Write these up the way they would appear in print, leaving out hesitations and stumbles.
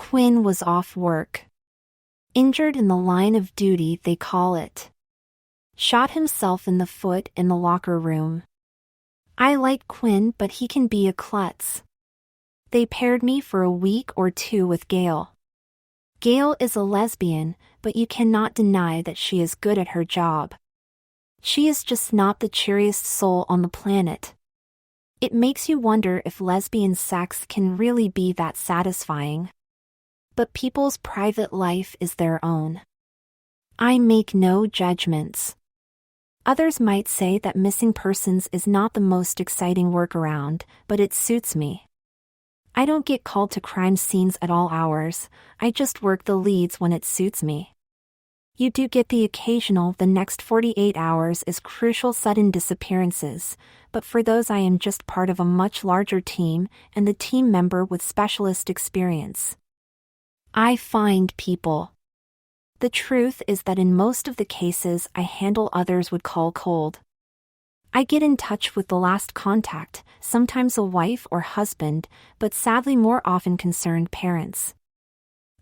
Quinn was off work. Injured in the line of duty, they call it. Shot himself in the foot in the locker room. I like Quinn, but he can be a klutz. They paired me for a week or two with Gail. Gail is a lesbian, but you cannot deny that she is good at her job. She is just not the cheeriest soul on the planet. It makes you wonder if lesbian sex can really be that satisfying. But people's private life is their own. I make no judgments. Others might say that missing persons is not the most exciting work around, but it suits me. I don't get called to crime scenes at all hours, I just work the leads when it suits me. You do get the occasional the next 48 hours is crucial sudden disappearances, but for those I am just part of a much larger team and the team member with specialist experience. I find people. The truth is that in most of the cases I handle others would call cold. I get in touch with the last contact, sometimes a wife or husband, but sadly more often concerned parents.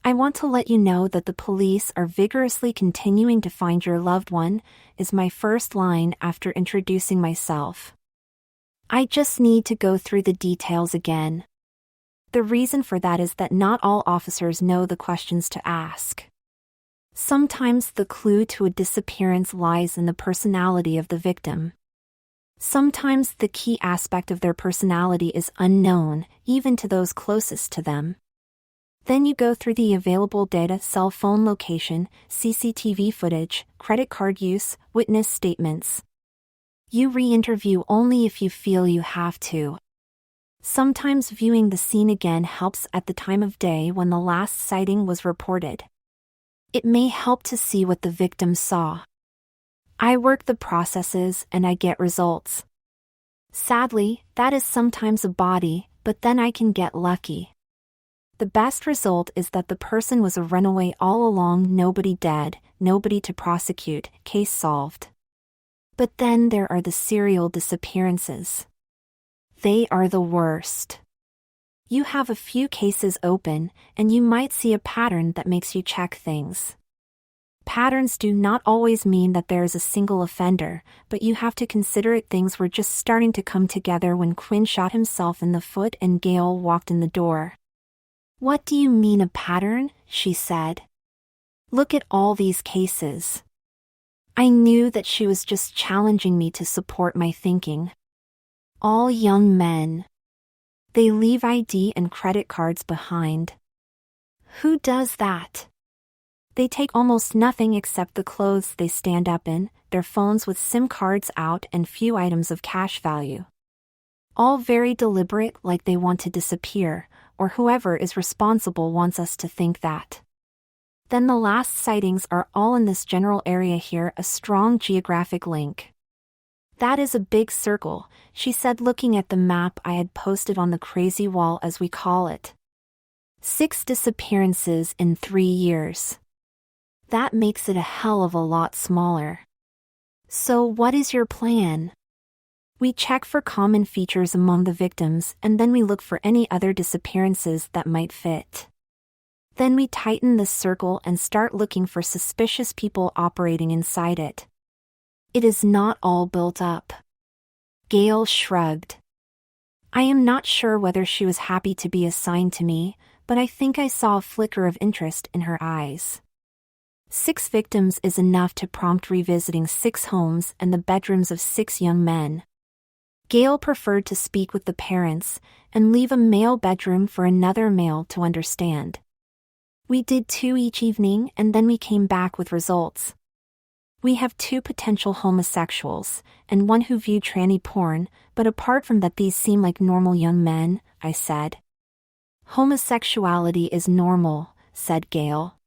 I want to let you know that the police are vigorously continuing to find your loved one, is my first line after introducing myself. I just need to go through the details again. The reason for that is that not all officers know the questions to ask. Sometimes the clue to a disappearance lies in the personality of the victim. Sometimes the key aspect of their personality is unknown, even to those closest to them. Then you go through the available data: cell phone location, CCTV footage, credit card use, witness statements. You re-interview only if you feel you have to. Sometimes viewing the scene again helps at the time of day when the last sighting was reported. It may help to see what the victim saw. I work the processes and I get results. Sadly, that is sometimes a body, but then I can get lucky. The best result is that the person was a runaway all along, nobody dead, nobody to prosecute, case solved. But then there are the serial disappearances. They are the worst. You have a few cases open, and you might see a pattern that makes you check things. Patterns do not always mean that there is a single offender, but you have to consider things were just starting to come together when Quinn shot himself in the foot and Gail walked in the door. "What do you mean a pattern?" she said. "Look at all these cases." I knew that she was just challenging me to support my thinking. All young men. They leave ID and credit cards behind. Who does that? They take almost nothing except the clothes they stand up in, their phones with SIM cards out, and few items of cash value. All very deliberate, like they want to disappear, or whoever is responsible wants us to think that. Then the last sightings are all in this general area here, a strong geographic link. "That is a big circle," she said, looking at the map I had posted on the crazy wall, as we call it. 6 disappearances in 3 years. That makes it a hell of a lot smaller. So what is your plan? We check for common features among the victims, and then we look for any other disappearances that might fit. Then we tighten the circle and start looking for suspicious people operating inside it. It is not all built up. Gail shrugged. I am not sure whether she was happy to be assigned to me, but I think I saw a flicker of interest in her eyes. 6 victims is enough to prompt revisiting 6 homes and the bedrooms of 6 young men. Gail preferred to speak with the parents and leave a male bedroom for another male to understand. We did 2 each evening, and then we came back with results. We have 2 potential homosexuals, and 1 who viewed tranny porn, but apart from that these seem like normal young men, I said. Homosexuality is normal, said Gail.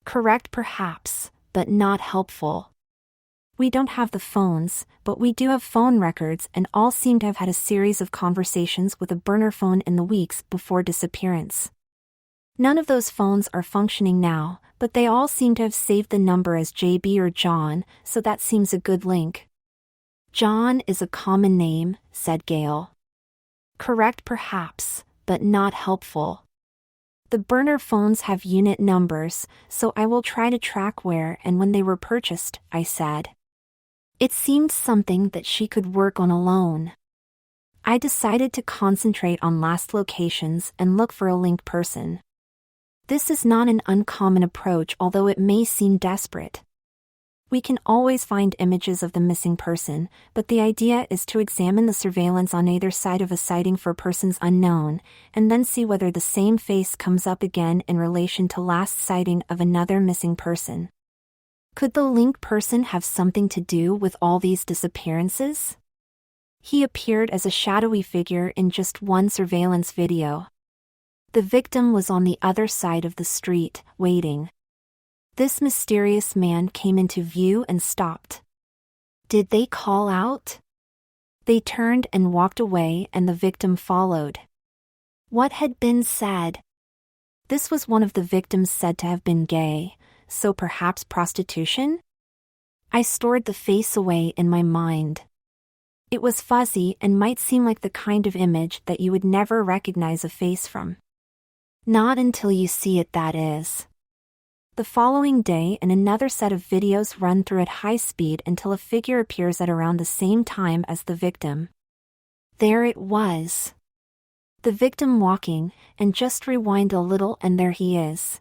Correct perhaps, but not helpful. We don't have the phones, but we do have phone records, and all seem to have had a series of conversations with a burner phone in the weeks before disappearance. None of those phones are functioning now, but they all seem to have saved the number as JB or John, so that seems a good link. John is a common name, said Gail. Correct perhaps, but not helpful. The burner phones have unit numbers, so I will try to track where and when they were purchased, I said. It seemed something that she could work on alone. I decided to concentrate on last locations and look for a linked person. This is not an uncommon approach, although it may seem desperate. We can always find images of the missing person, but the idea is to examine the surveillance on either side of a sighting for persons unknown, and then see whether the same face comes up again in relation to last sighting of another missing person. Could the linked person have something to do with all these disappearances? He appeared as a shadowy figure in just one surveillance video. The victim was on the other side of the street, waiting. This mysterious man came into view and stopped. Did they call out? They turned and walked away, and the victim followed. What had been said? This was one of the victims said to have been gay, so perhaps prostitution? I stored the face away in my mind. It was fuzzy and might seem like the kind of image that you would never recognize a face from. Not until you see it, that is. The following day, another set of videos run through at high speed until a figure appears at around the same time as the victim. There it was. The victim walking, and just rewind a little and there he is.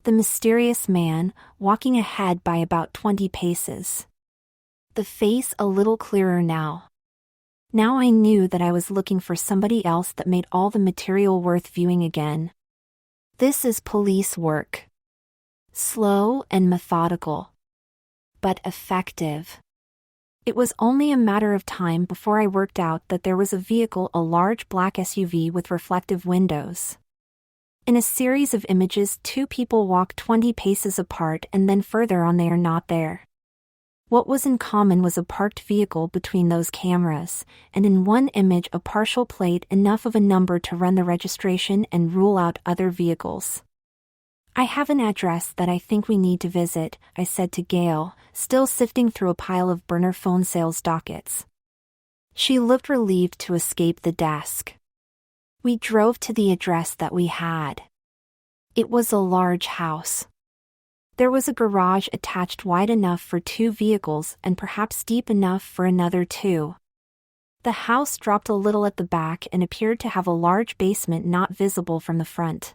The mysterious man, walking ahead by about 20 paces. The face a little clearer now. Now I knew that I was looking for somebody else that made all the material worth viewing again. This is police work. Slow and methodical. But effective. It was only a matter of time before I worked out that there was a vehicle, a large black SUV with reflective windows. In a series of images, two people walk 20 paces apart and then further on they are not there. What was in common was a parked vehicle between those cameras, and in one image a partial plate enough of a number to run the registration and rule out other vehicles. I have an address that I think we need to visit, I said to Gail, still sifting through a pile of burner phone sales dockets. She looked relieved to escape the desk. We drove to the address that we had. It was a large house. There was a garage attached wide enough for two vehicles and perhaps deep enough for another two. The house dropped a little at the back and appeared to have a large basement not visible from the front.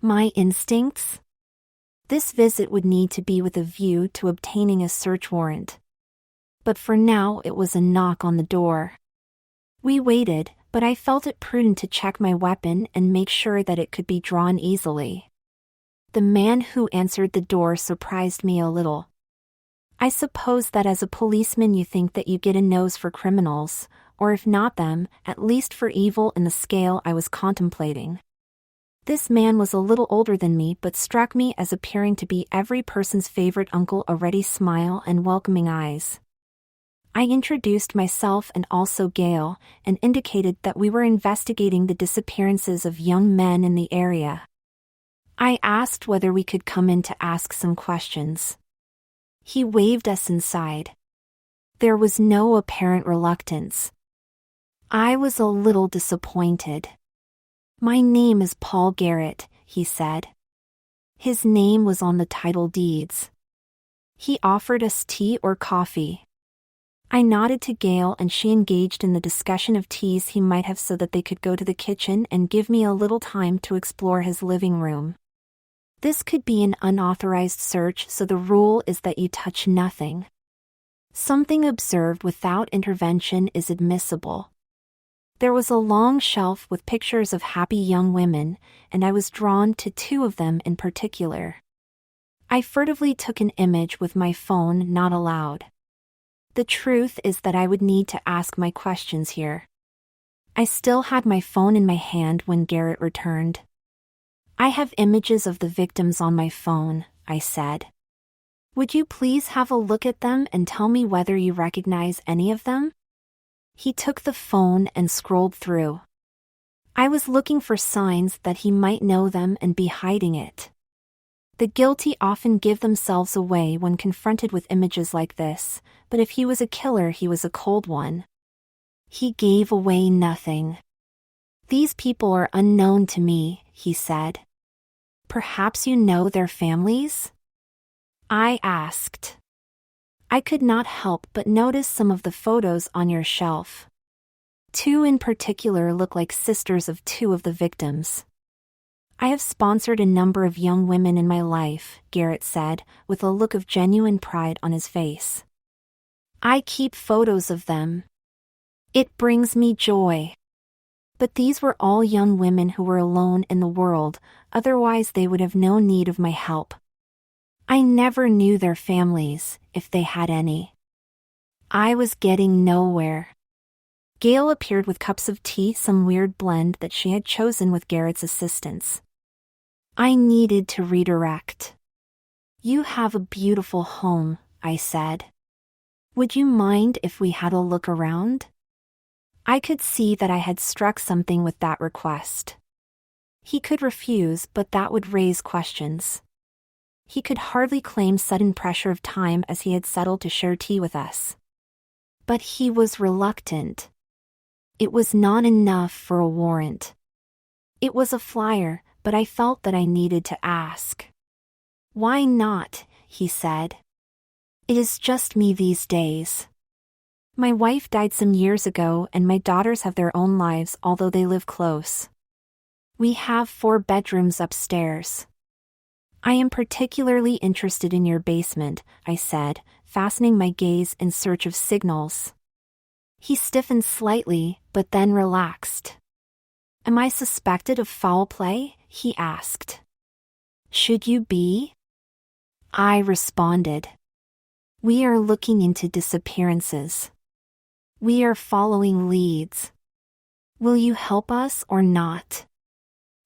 My instincts? This visit would need to be with a view to obtaining a search warrant. But for now it was a knock on the door. We waited, but I felt it prudent to check my weapon and make sure that it could be drawn easily. The man who answered the door surprised me a little. I suppose that as a policeman you think that you get a nose for criminals, or if not them, at least for evil in the scale I was contemplating. This man was a little older than me but struck me as appearing to be every person's favorite uncle, a ready smile and welcoming eyes. I introduced myself and also Gail, and indicated that we were investigating the disappearances of young men in the area. I asked whether we could come in to ask some questions. He waved us inside. There was no apparent reluctance. I was a little disappointed. My name is Paul Garrett, he said. His name was on the title deeds. He offered us tea or coffee. I nodded to Gail and she engaged in the discussion of teas he might have so that they could go to the kitchen and give me a little time to explore his living room. This could be an unauthorized search, so the rule is that you touch nothing. Something observed without intervention is admissible. There was a long shelf with pictures of happy young women, and I was drawn to two of them in particular. I furtively took an image with my phone, not aloud. The truth is that I would need to ask my questions here. I still had my phone in my hand when Garrett returned. I have images of the victims on my phone, I said. Would you please have a look at them and tell me whether you recognize any of them? He took the phone and scrolled through. I was looking for signs that he might know them and be hiding it. The guilty often give themselves away when confronted with images like this, but if he was a killer, he was a cold one. He gave away nothing. These people are unknown to me, he said. Perhaps you know their families? I asked. I could not help but notice some of the photos on your shelf. Two in particular look like sisters of two of the victims. I have sponsored a number of young women in my life, Garrett said, with a look of genuine pride on his face. I keep photos of them. It brings me joy. But these were all young women who were alone in the world, otherwise they would have no need of my help. I never knew their families, if they had any. I was getting nowhere. Gail appeared with cups of tea, some weird blend that she had chosen with Garrett's assistance. I needed to redirect. You have a beautiful home, I said. Would you mind if we had a look around? I could see that I had struck something with that request. He could refuse, but that would raise questions. He could hardly claim sudden pressure of time as he had settled to share tea with us. But he was reluctant. It was not enough for a warrant. It was a flyer, but I felt that I needed to ask. Why not? He said. It is just me these days. My wife died some years ago and my daughters have their own lives, although they live close. We have 4 bedrooms upstairs. I am particularly interested in your basement, I said, fastening my gaze in search of signals. He stiffened slightly, but then relaxed. Am I suspected of foul play? He asked. Should you be? I responded. We are looking into disappearances. We are following leads. Will you help us or not?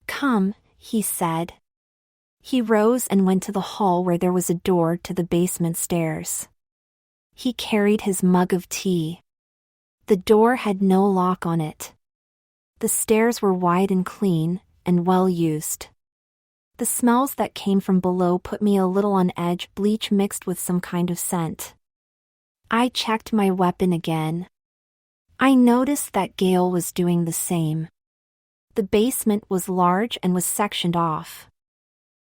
Come, he said. He rose and went to the hall where there was a door to the basement stairs. He carried his mug of tea. The door had no lock on it. The stairs were wide and clean, and well used. The smells that came from below put me a little on edge, bleach mixed with some kind of scent. I checked my weapon again. I noticed that Gail was doing the same. The basement was large and was sectioned off.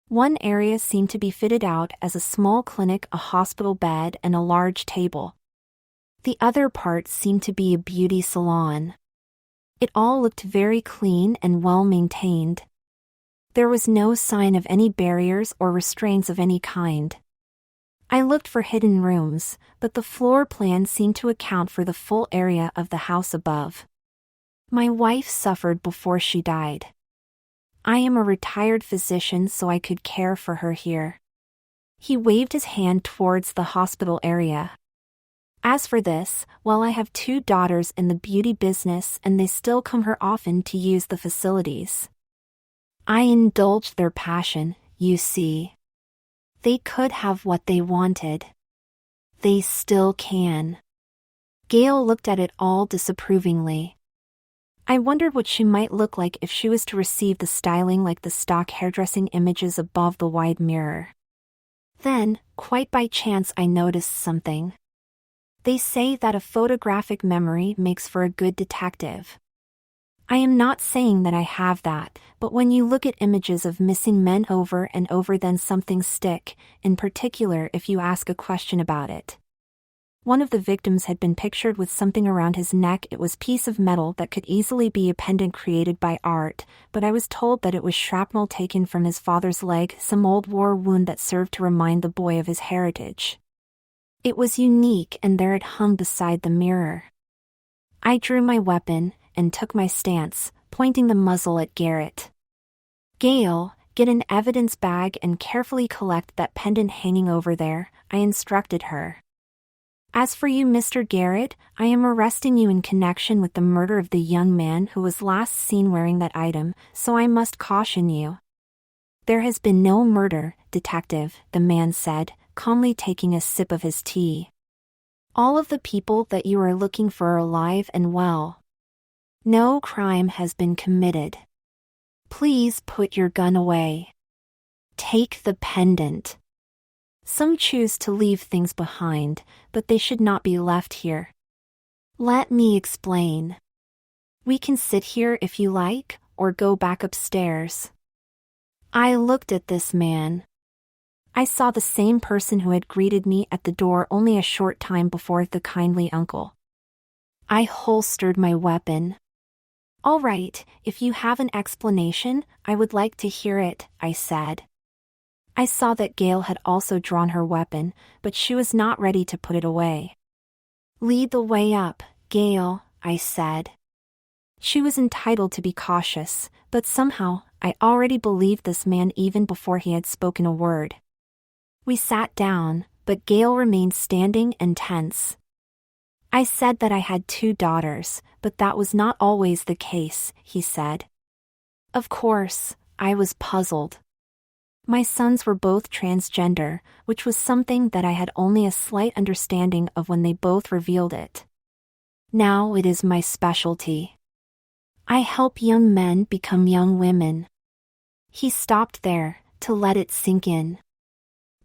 One area seemed to be fitted out as a small clinic, a hospital bed, and a large table. The other part seemed to be a beauty salon. It all looked very clean and well maintained. There was no sign of any barriers or restraints of any kind. I looked for hidden rooms, but the floor plan seemed to account for the full area of the house above. My wife suffered before she died. I am a retired physician, so I could care for her here. He waved his hand towards the hospital area. As for this, well, I have 2 daughters in the beauty business and they still come here often to use the facilities. I indulged their passion, you see. They could have what they wanted. They still can. Gail looked at it all disapprovingly. I wondered what she might look like if she was to receive the styling like the stock hairdressing images above the wide mirror. Then, quite by chance, I noticed something. They say that a photographic memory makes for a good detective. I am not saying that I have that, but when you look at images of missing men over and over, then something stick, in particular if you ask a question about it. One of the victims had been pictured with something around his neck. It was a piece of metal that could easily be a pendant created by art, but I was told that it was shrapnel taken from his father's leg, some old war wound that served to remind the boy of his heritage. It was unique, and there it hung beside the mirror. I drew my weapon and took my stance, pointing the muzzle at Garrett. Gail, get an evidence bag and carefully collect that pendant hanging over there, I instructed her. As for you, Mr. Garrett, I am arresting you in connection with the murder of the young man who was last seen wearing that item, so I must caution you. There has been no murder, detective, the man said, calmly taking a sip of his tea. All of the people that you are looking for are alive and well. No crime has been committed. Please put your gun away. Take the pendant. Some choose to leave things behind, but they should not be left here. Let me explain. We can sit here if you like, or go back upstairs. I looked at this man. I saw the same person who had greeted me at the door only a short time before, the kindly uncle. I holstered my weapon. All right, if you have an explanation, I would like to hear it, I said. I saw that Gail had also drawn her weapon, but she was not ready to put it away. Lead the way up, Gail, I said. She was entitled to be cautious, but somehow, I already believed this man even before he had spoken a word. We sat down, but Gail remained standing and tense. I said that I had 2 daughters, but that was not always the case, he said. Of course, I was puzzled. My sons were both transgender, which was something that I had only a slight understanding of when they both revealed it. Now it is my specialty. I help young men become young women. He stopped there, to let it sink in.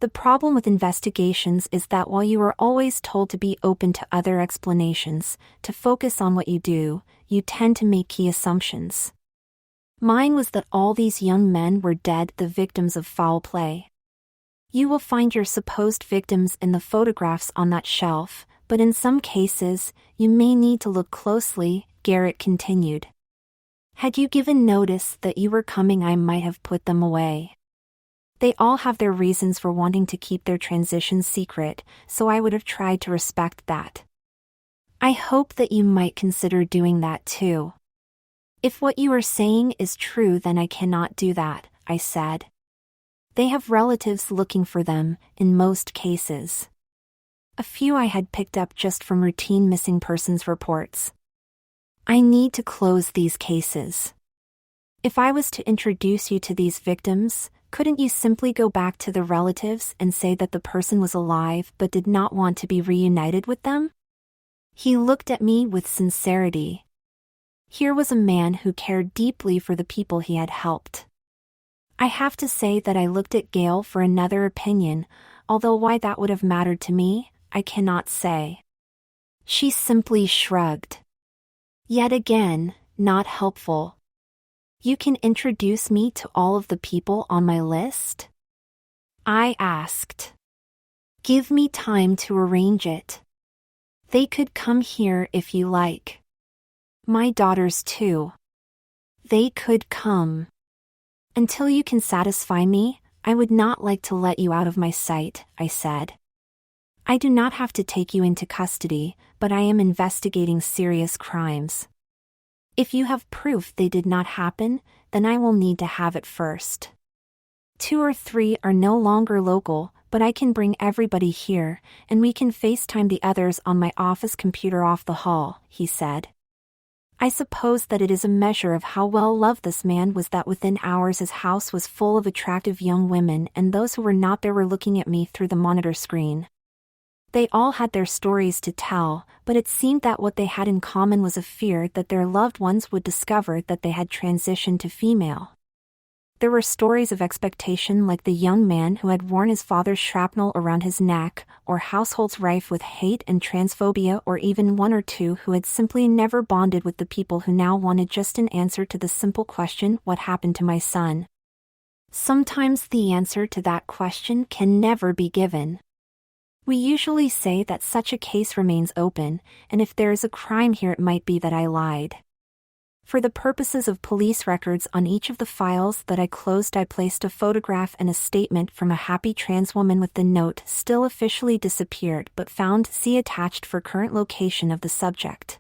The problem with investigations is that while you are always told to be open to other explanations, to focus on what you do, you tend to make key assumptions. Mine was that all these young men were dead, the victims of foul play. You will find your supposed victims in the photographs on that shelf, but in some cases, you may need to look closely, Garrett continued. Had you given notice that you were coming, I might have put them away. They all have their reasons for wanting to keep their transition secret, so I would have tried to respect that. I hope that you might consider doing that too. If what you are saying is true, then I cannot do that, I said. They have relatives looking for them, in most cases. A few I had picked up just from routine missing persons reports. I need to close these cases. If I was to introduce you to these victims, couldn't you simply go back to the relatives and say that the person was alive but did not want to be reunited with them? He looked at me with sincerity. Here was a man who cared deeply for the people he had helped. I have to say that I looked at Gail for another opinion, although why that would have mattered to me, I cannot say. She simply shrugged. Yet again, not helpful. You can introduce me to all of the people on my list? I asked. Give me time to arrange it. They could come here if you like. My daughters too. They could come. Until you can satisfy me, I would not like to let you out of my sight, I said. I do not have to take you into custody, but I am investigating serious crimes. If you have proof they did not happen, then I will need to have it first. 2 or 3 are no longer local, but I can bring everybody here, and we can FaceTime the others on my office computer off the hall, he said. I suppose that it is a measure of how well loved this man was that within hours his house was full of attractive young women, and those who were not there were looking at me through the monitor screen. They all had their stories to tell, but it seemed that what they had in common was a fear that their loved ones would discover that they had transitioned to female. There were stories of expectation like the young man who had worn his father's shrapnel around his neck, or households rife with hate and transphobia, or even 1 or 2 who had simply never bonded with the people who now wanted just an answer to the simple question, what happened to my son? Sometimes the answer to that question can never be given. We usually say that such a case remains open, and if there is a crime here it might be that I lied. For the purposes of police records on each of the files that I closed, I placed a photograph and a statement from a happy trans woman with the note, still officially disappeared but found, see attached for current location of the subject.